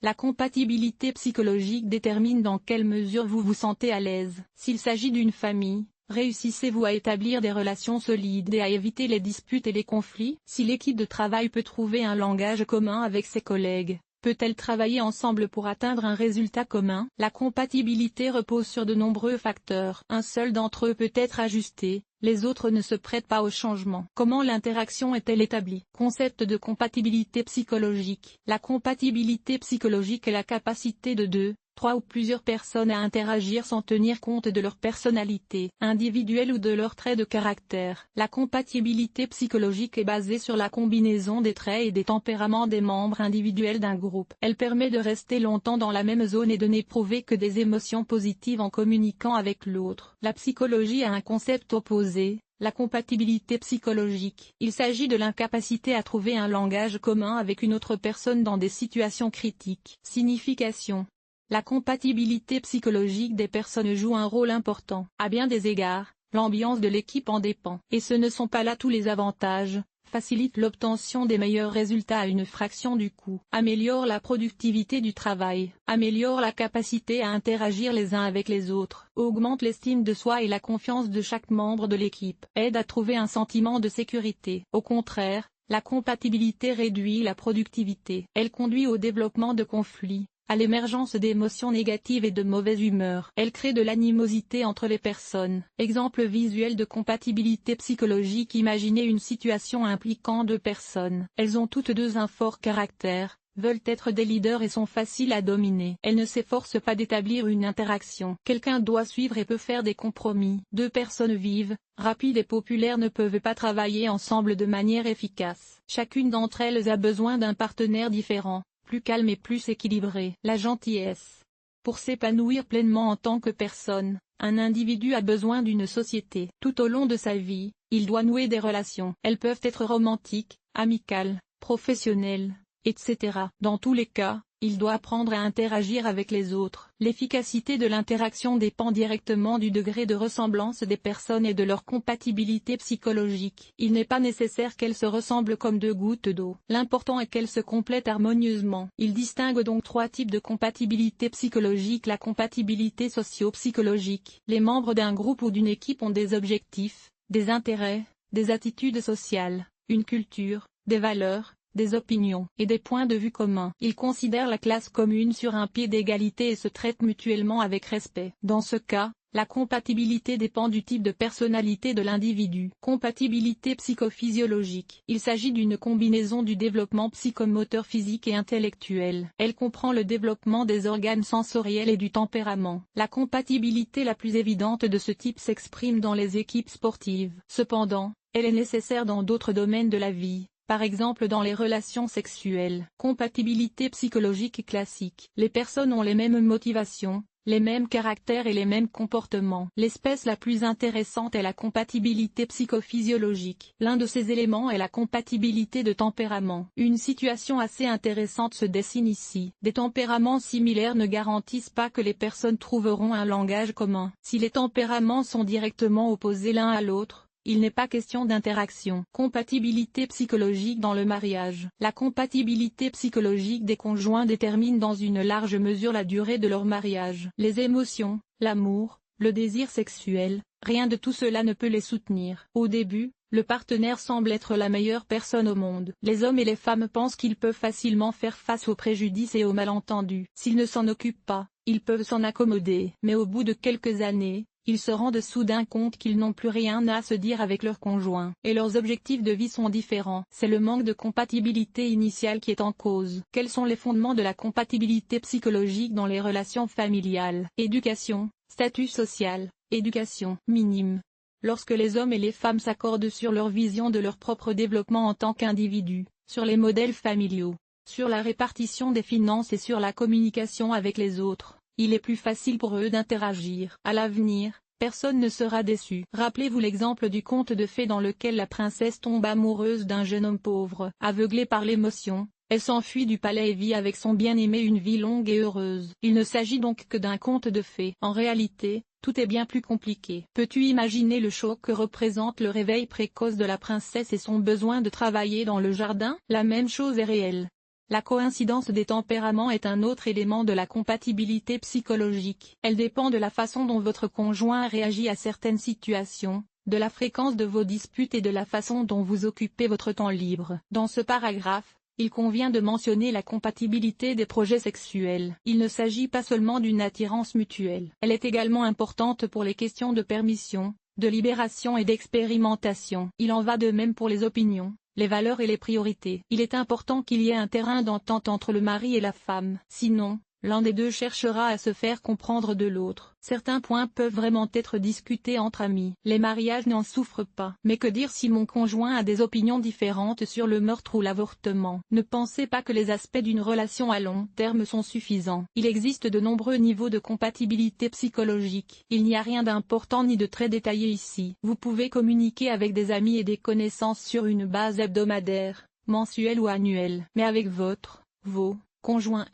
La compatibilité psychologique détermine dans quelle mesure vous vous sentez à l'aise. S'il s'agit d'une famille, réussissez-vous à établir des relations solides et à éviter les disputes et les conflits? Si l'équipe de travail peut trouver un langage commun avec ses collègues, peut-elle travailler ensemble pour atteindre un résultat commun? La compatibilité repose sur de nombreux facteurs. Un seul d'entre eux peut être ajusté, les autres ne se prêtent pas au changement. Comment l'interaction est-elle établie? Concept de compatibilité psychologique. La compatibilité psychologique est la capacité de deux, trois ou plusieurs personnes à interagir sans tenir compte de leur personnalité individuelle ou de leurs traits de caractère. La compatibilité psychologique est basée sur la combinaison des traits et des tempéraments des membres individuels d'un groupe. Elle permet de rester longtemps dans la même zone et de n'éprouver que des émotions positives en communiquant avec l'autre. La psychologie a un concept opposé, la compatibilité psychologique. Il s'agit de l'incapacité à trouver un langage commun avec une autre personne dans des situations critiques. Signification. La compatibilité psychologique des personnes joue un rôle important. À bien des égards, l'ambiance de l'équipe en dépend. Et ce ne sont pas là tous les avantages. Facilite l'obtention des meilleurs résultats à une fraction du coût. Améliore la productivité du travail. Améliore la capacité à interagir les uns avec les autres. Augmente l'estime de soi et la confiance de chaque membre de l'équipe. Aide à trouver un sentiment de sécurité. Au contraire, la compatibilité réduit la productivité. Elle conduit au développement de conflits, à l'émergence d'émotions négatives et de mauvaise humeur. Elle crée de l'animosité entre les personnes. Exemple visuel de compatibilité psychologique. Imaginez une situation impliquant deux personnes. Elles ont toutes deux un fort caractère, veulent être des leaders et sont faciles à dominer. Elles ne s'efforcent pas d'établir une interaction. Quelqu'un doit suivre et peut faire des compromis. Deux personnes vives, rapides et populaires ne peuvent pas travailler ensemble de manière efficace. Chacune d'entre elles a besoin d'un partenaire différent, plus calme et plus équilibré. La gentillesse. Pour s'épanouir pleinement en tant que personne, un individu a besoin d'une société. Tout au long de sa vie, il doit nouer des relations. Elles peuvent être romantiques, amicales, professionnelles, etc. Dans tous les cas, il doit apprendre à interagir avec les autres. L'efficacité de l'interaction dépend directement du degré de ressemblance des personnes et de leur compatibilité psychologique. Il n'est pas nécessaire qu'elles se ressemblent comme deux gouttes d'eau. L'important est qu'elles se complètent harmonieusement. Il distingue donc trois types de compatibilité psychologique. La compatibilité socio-psychologique. Les membres d'un groupe ou d'une équipe ont des objectifs, des intérêts, des attitudes sociales, une culture, des valeurs, des opinions et des points de vue communs. Ils considèrent la classe commune sur un pied d'égalité et se traitent mutuellement avec respect. Dans ce cas, la compatibilité dépend du type de personnalité de l'individu. Compatibilité psychophysiologique. Il s'agit d'une combinaison du développement psychomoteur physique et intellectuel. Elle comprend le développement des organes sensoriels et du tempérament. La compatibilité la plus évidente de ce type s'exprime dans les équipes sportives. Cependant, elle est nécessaire dans d'autres domaines de la vie. Par exemple dans les relations sexuelles. Compatibilité psychologique classique. Les personnes ont les mêmes motivations, les mêmes caractères et les mêmes comportements. L'espèce la plus intéressante est la compatibilité psychophysiologique. L'un de ces éléments est la compatibilité de tempérament. Une situation assez intéressante se dessine ici. Des tempéraments similaires ne garantissent pas que les personnes trouveront un langage commun. Si les tempéraments sont directement opposés l'un à l'autre, il n'est pas question d'interaction. Compatibilité psychologique dans le mariage. La compatibilité psychologique des conjoints détermine dans une large mesure la durée de leur mariage. Les émotions, l'amour, le désir sexuel, rien de tout cela ne peut les soutenir. Au début, le partenaire semble être la meilleure personne au monde. Les hommes et les femmes pensent qu'ils peuvent facilement faire face aux préjudices et aux malentendus. S'ils ne s'en occupent pas, ils peuvent s'en accommoder. Mais au bout de quelques années, ils se rendent soudain compte qu'ils n'ont plus rien à se dire avec leur conjoint, et leurs objectifs de vie sont différents. C'est le manque de compatibilité initiale qui est en cause. Quels sont les fondements de la compatibilité psychologique dans les relations familiales? Éducation, statut social, éducation minime. Lorsque les hommes et les femmes s'accordent sur leur vision de leur propre développement en tant qu'individus, sur les modèles familiaux, sur la répartition des finances et sur la communication avec les autres, il est plus facile pour eux d'interagir. À l'avenir, personne ne sera déçu. Rappelez-vous l'exemple du conte de fées dans lequel la princesse tombe amoureuse d'un jeune homme pauvre. Aveuglée par l'émotion, elle s'enfuit du palais et vit avec son bien-aimé une vie longue et heureuse. Il ne s'agit donc que d'un conte de fées. En réalité, tout est bien plus compliqué. Peux-tu imaginer le choc que représente le réveil précoce de la princesse et son besoin de travailler dans le jardin? La même chose est réelle. La coïncidence des tempéraments est un autre élément de la compatibilité psychologique. Elle dépend de la façon dont votre conjoint réagit à certaines situations, de la fréquence de vos disputes et de la façon dont vous occupez votre temps libre. Dans ce paragraphe, il convient de mentionner la compatibilité des projets sexuels. Il ne s'agit pas seulement d'une attirance mutuelle. Elle est également importante pour les questions de permission, de libération et d'expérimentation. Il en va de même pour les opinions, les valeurs et les priorités. Il est important qu'il y ait un terrain d'entente entre le mari et la femme. Sinon, l'un des deux cherchera à se faire comprendre de l'autre. Certains points peuvent vraiment être discutés entre amis. Les mariages n'en souffrent pas. Mais que dire si mon conjoint a des opinions différentes sur le meurtre ou l'avortement? Ne pensez pas que les aspects d'une relation à long terme sont suffisants. Il existe de nombreux niveaux de compatibilité psychologique. Il n'y a rien d'important ni de très détaillé ici. Vous pouvez communiquer avec des amis et des connaissances sur une base hebdomadaire, mensuelle ou annuelle. Mais avec vos conjoints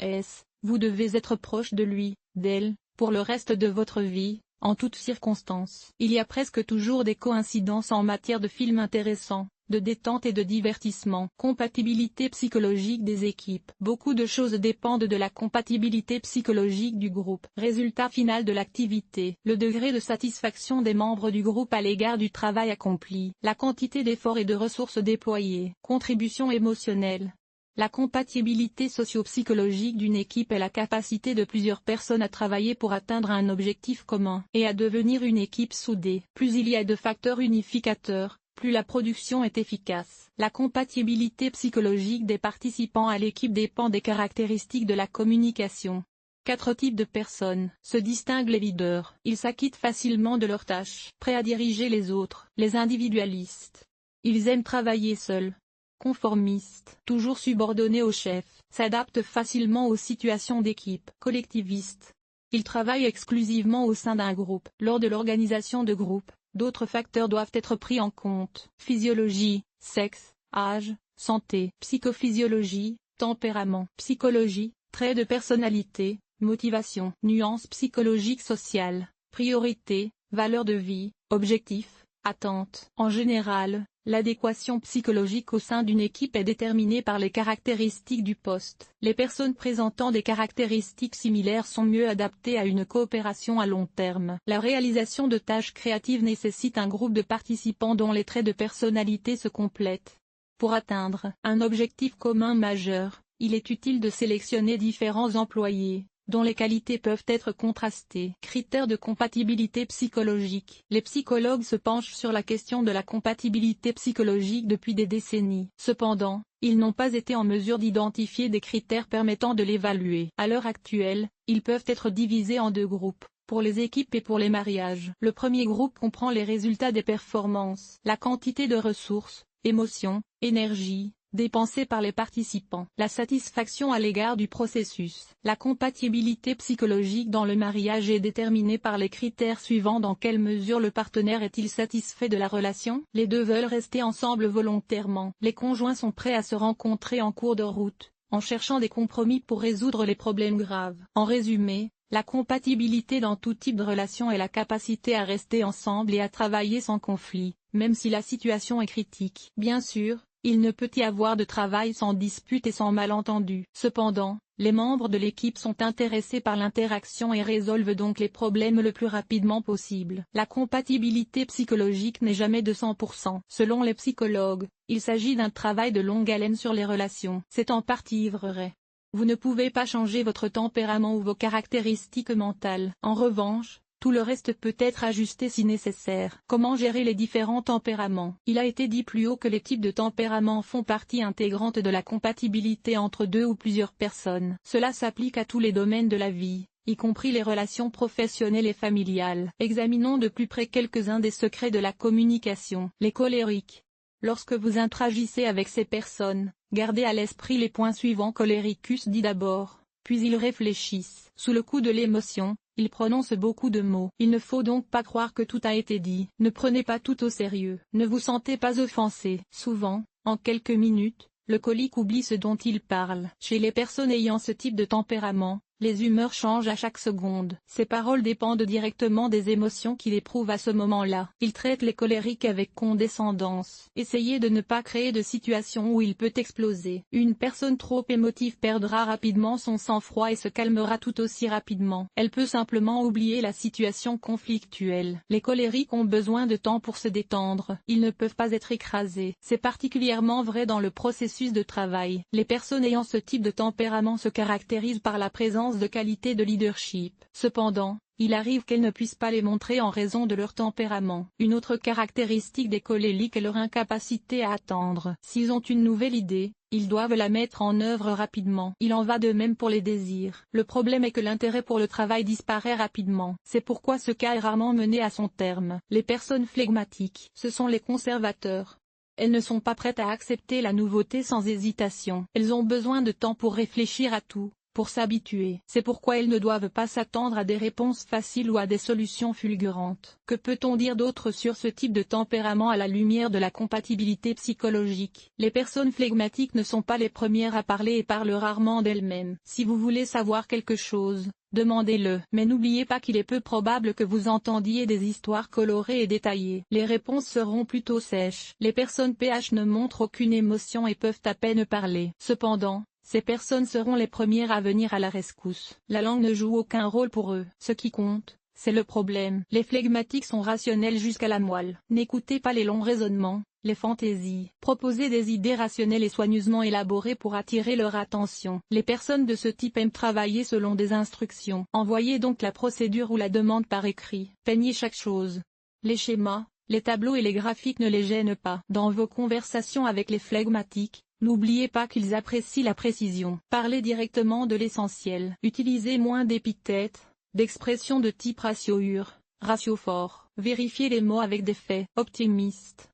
vous devez être proche de lui, d'elle, pour le reste de votre vie, en toutes circonstances. Il y a presque toujours des coïncidences en matière de films intéressants, de détente et de divertissement. Compatibilité psychologique des équipes. Beaucoup de choses dépendent de la compatibilité psychologique du groupe. Résultat final de l'activité. Le degré de satisfaction des membres du groupe à l'égard du travail accompli. La quantité d'efforts et de ressources déployées. Contribution émotionnelle. La compatibilité socio-psychologique d'une équipe est la capacité de plusieurs personnes à travailler pour atteindre un objectif commun et à devenir une équipe soudée. Plus il y a de facteurs unificateurs, plus la production est efficace. La compatibilité psychologique des participants à l'équipe dépend des caractéristiques de la communication. 4 types de personnes. Se distinguent les leaders. Ils s'acquittent facilement de leurs tâches, prêts à diriger les autres. Les individualistes. Ils aiment travailler seuls. Conformistes, toujours subordonnés au chef, s'adaptent facilement aux situations d'équipe. Collectivistes. Ils travaillent exclusivement au sein d'un groupe. Lors de l'organisation de groupe, d'autres facteurs doivent être pris en compte. Physiologie, sexe, âge, santé. Psychophysiologie, tempérament. Psychologie, traits de personnalité, motivation. Nuances psychologiques sociales, priorités, valeurs de vie, objectifs, attentes. En général, l'adéquation psychologique au sein d'une équipe est déterminée par les caractéristiques du poste. Les personnes présentant des caractéristiques similaires sont mieux adaptées à une coopération à long terme. La réalisation de tâches créatives nécessite un groupe de participants dont les traits de personnalité se complètent. Pour atteindre un objectif commun majeur, il est utile de sélectionner différents employés, dont les qualités peuvent être contrastées. Critères de compatibilité psychologique. Les psychologues se penchent sur la question de la compatibilité psychologique depuis des décennies. Cependant, ils n'ont pas été en mesure d'identifier des critères permettant de l'évaluer. À l'heure actuelle, ils peuvent être divisés en 2 groupes, pour les équipes et pour les mariages. Le premier groupe comprend les résultats des performances, la quantité de ressources, émotions, énergie, dépensée par les participants. La satisfaction à l'égard du processus. La compatibilité psychologique dans le mariage est déterminée par les critères suivants. Dans quelle mesure le partenaire est-il satisfait de la relation? Les deux veulent rester ensemble volontairement. Les conjoints sont prêts à se rencontrer en cours de route, en cherchant des compromis pour résoudre les problèmes graves. En résumé, la compatibilité dans tout type de relation est la capacité à rester ensemble et à travailler sans conflit, même si la situation est critique. Bien sûr, il ne peut y avoir de travail sans dispute et sans malentendu. Cependant, les membres de l'équipe sont intéressés par l'interaction et résolvent donc les problèmes le plus rapidement possible. La compatibilité psychologique n'est jamais de 100%. Selon les psychologues, il s'agit d'un travail de longue haleine sur les relations. C'est en partie vrai. Vous ne pouvez pas changer votre tempérament ou vos caractéristiques mentales. En revanche, tout le reste peut être ajusté si nécessaire. Comment gérer les différents tempéraments? Il a été dit plus haut que les types de tempéraments font partie intégrante de la compatibilité entre 2 ou plusieurs personnes. Cela s'applique à tous les domaines de la vie, y compris les relations professionnelles et familiales. Examinons de plus près quelques-uns des secrets de la communication. Les colériques. Lorsque vous interagissez avec ces personnes, gardez à l'esprit les points suivants. Coléricus dit d'abord, puis ils réfléchissent. Sous le coup de l'émotion, ils prononcent beaucoup de mots. Il ne faut donc pas croire que tout a été dit. Ne prenez pas tout au sérieux. Ne vous sentez pas offensé. Souvent, en quelques minutes, le colique oublie ce dont il parle. Chez les personnes ayant ce type de tempérament, Les humeurs changent à chaque seconde. Ses paroles dépendent directement des émotions qu'il éprouve à ce moment-là. Il traite les colériques avec condescendance. Essayez de ne pas créer de situation où il peut exploser. Une personne trop émotive perdra rapidement son sang-froid et se calmera tout aussi rapidement. Elle peut simplement oublier la situation conflictuelle. Les colériques ont besoin de temps pour se détendre. Ils ne peuvent pas être écrasés. C'est particulièrement vrai dans le processus de travail. Les personnes ayant ce type de tempérament se caractérisent par la présence de qualités de leadership. Cependant, il arrive qu'elles ne puissent pas les montrer en raison de leur tempérament. Une autre caractéristique des colériques est leur incapacité à attendre. S'ils ont une nouvelle idée, ils doivent la mettre en œuvre rapidement. Il en va de même pour les désirs. Le problème est que l'intérêt pour le travail disparaît rapidement. C'est pourquoi ce cas est rarement mené à son terme. Les personnes flegmatiques, ce sont les conservateurs. Elles ne sont pas prêtes à accepter la nouveauté sans hésitation. Elles ont besoin de temps pour réfléchir à tout, pour s'habituer. C'est pourquoi elles ne doivent pas s'attendre à des réponses faciles ou à des solutions fulgurantes. Que peut-on dire d'autre sur ce type de tempérament à la lumière de la compatibilité psychologique? Les personnes flegmatiques ne sont pas les premières à parler et parlent rarement d'elles-mêmes. Si vous voulez savoir quelque chose, demandez-le. Mais n'oubliez pas qu'il est peu probable que vous entendiez des histoires colorées et détaillées. Les réponses seront plutôt sèches. Les personnes PH ne montrent aucune émotion et peuvent à peine parler. Cependant, ces personnes seront les premières à venir à la rescousse. La langue ne joue aucun rôle pour eux. Ce qui compte, c'est le problème. Les flegmatiques sont rationnels jusqu'à la moelle. N'écoutez pas les longs raisonnements, les fantaisies. Proposez des idées rationnelles et soigneusement élaborées pour attirer leur attention. Les personnes de ce type aiment travailler selon des instructions. Envoyez donc la procédure ou la demande par écrit. Peignez chaque chose. Les schémas, les tableaux et les graphiques ne les gênent pas. Dans vos conversations avec les flegmatiques, n'oubliez pas qu'ils apprécient la précision. Parlez directement de l'essentiel. Utilisez moins d'épithètes, d'expressions de type ratio fort. Vérifiez les mots avec des faits. Optimiste.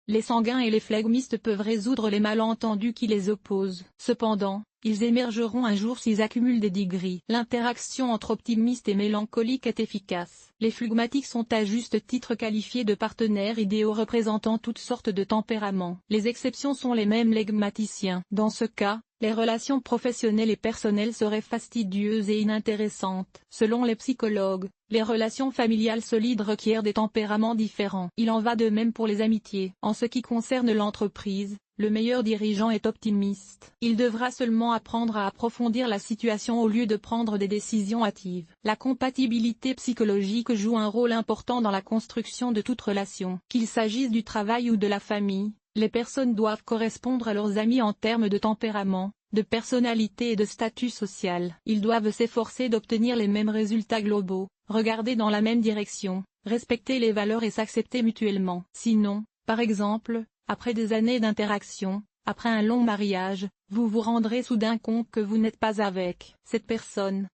Les sanguins et les flegmistes peuvent résoudre les malentendus qui les opposent. Cependant, ils émergeront un jour s'ils accumulent des degrés. L'interaction entre optimistes et mélancoliques est efficace. Les flegmatiques sont à juste titre qualifiés de partenaires idéaux représentant toutes sortes de tempéraments. Les exceptions sont les mêmes flegmaticiens. Dans ce cas, les relations professionnelles et personnelles seraient fastidieuses et inintéressantes. Selon les psychologues, les relations familiales solides requièrent des tempéraments différents. Il en va de même pour les amitiés. En ce qui concerne l'entreprise, le meilleur dirigeant est optimiste. Il devra seulement apprendre à approfondir la situation au lieu de prendre des décisions hâtives. La compatibilité psychologique joue un rôle important dans la construction de toute relation. Qu'il s'agisse du travail ou de la famille, les personnes doivent correspondre à leurs amis en termes de tempérament, de personnalité et de statut social. Ils doivent s'efforcer d'obtenir les mêmes résultats globaux, regarder dans la même direction, respecter les valeurs et s'accepter mutuellement. Sinon, par exemple, après des années d'interaction, après un long mariage, vous vous rendrez soudain compte que vous n'êtes pas avec cette personne.